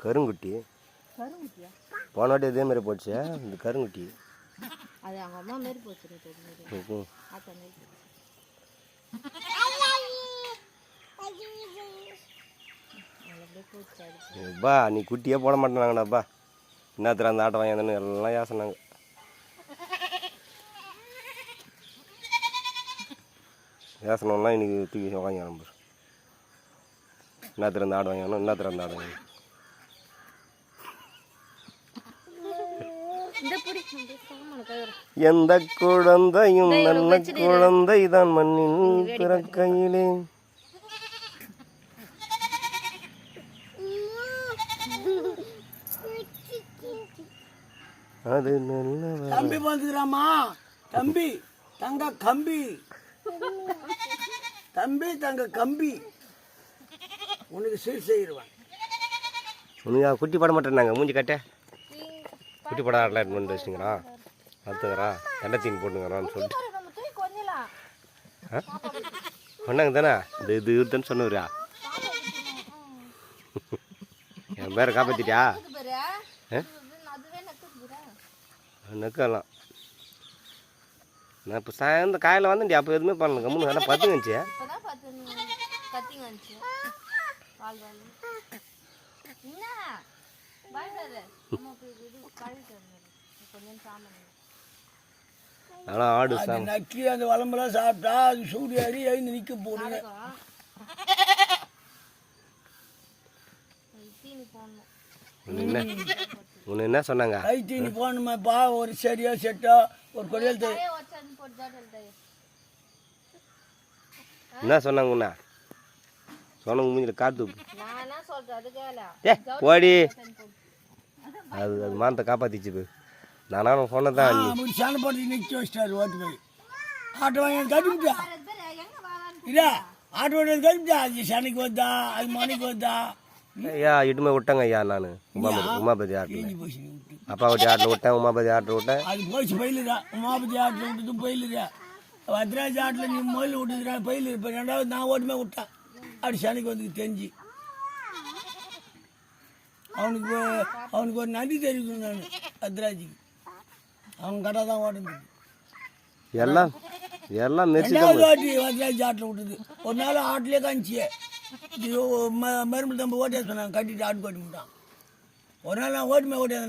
கருங்குட்டி போன வாட்டி இதே மாதிரி போச்சு இந்த கருங்குட்டி. அது அவங்க அம்மா மாரி போச்சு. பா நீ குட்டியே போட மாட்டேனாங்கடாப்பா. என்னத்துல அந்த ஆட்டை வாங்கினு எல்லாம் யாசனாங்க. யாசனம்லாம் இன்னைக்கு தூக்கி வாங்கி ஆரம்பிச்சு. என்னத்துல அந்த ஆடு வாங்கணும், என்னத்துல அந்த ஆடு வாங்கணும். எந்த குழந்தையும் நல்ல குழந்தை தான் மண்ணில் பிறக்கையிலே. அது நல்ல தம்பி வந்துக்கிறாமா. தம்பி தங்க கம்பி, தம்பி தங்க கம்பி உனக்கு சீர் செய்வான். உனக்கு குட்டி பட மாட்டேன்னாங்க மூஞ்சி கட்ட. குட்டி படம் ஆடலாம் கொண்டு வச்சுங்களா அடுத்துக்கிறா எண்ணத்தீன் போட்டுங்கிறான்னு சொல்லிட்டு சொன்னாங்க தானே. இந்த இது இருக்குன்னு சொன்னவரா என் பேரை காப்பாற்றிட்டியா? நெக்கலாம் நான் இப்போ சாயந்தரம் காலையில் வந்துட்டியா? அப்போ எதுவுமே பண்ணல கம்முன்னு வேணா பார்த்துங்கச்சு. ஆனால் ஆடு நக்கி அந்த வளம்பெல்லாம் சாப்பிட்டா அது சூடு ஏறி எழுந்து நிற்க போடுங்க. உன்னை என்ன சொன்னாங்க? கை தீனி போகணுமாப்பா. ஒரு செடியோ செட்டோ ஒரு கொடியல் என்ன சொன்னாங்க? உன்ன சொன்னவங்க மூஞ்சில் காத்து போடி. அது அது மானத்தை காப்பாற்றிச்சு. நானும் சொன்னதான் சேனை போட்டு நிற்க வச்சிட்டாரு. ஓட்டு போய் ஆட்டோ வாங்கி கட்டிவிட்டா இல்லை, ஆட்டோ வாங்கி கட்டிவிட்டா. அது சேனைக்கு வந்தா, அது மணிக்கு வந்தா. ஐயா இட்டுமே விட்டேங்க ஐயா. நான் உமாபதி ஆட்டில் அப்பா வட்டி ஆட்டில் விட்டேன், உமாபதி ஆட்டில் விட்டேன். அது போச்சு பயிலுதான். உமாபதி ஆட்டில் விட்டுட்டு பயிலுதான். பத்ராஜ் ஆட்டில் நீ மொயில் விட்டுக்கிறா பயில். இப்போ ரெண்டாவது நான் ஓட்டுமே விட்டேன். அப்படி சேனைக்கு வந்து தெரிஞ்சு அவனுக்கு ஒரு நன்றி தெரிவிக்கணும் நான் பத்ராஜுக்கு. அவன் கடை தான் ஓடுறது. எல்லாம் எல்லாம் வாட்டி பத்ராஜ் ஆட்டில் விட்டுது. ஒரு நாள் ஆட்டிலே காமிச்சு மருமகள் தம்பி ஓட்டியா சொன்னாங்க. கட்டிட்டு ஆட்டு கட்டி விட்டான். ஒரு நாள் நான் ஓட்டுமே ஓட்டியா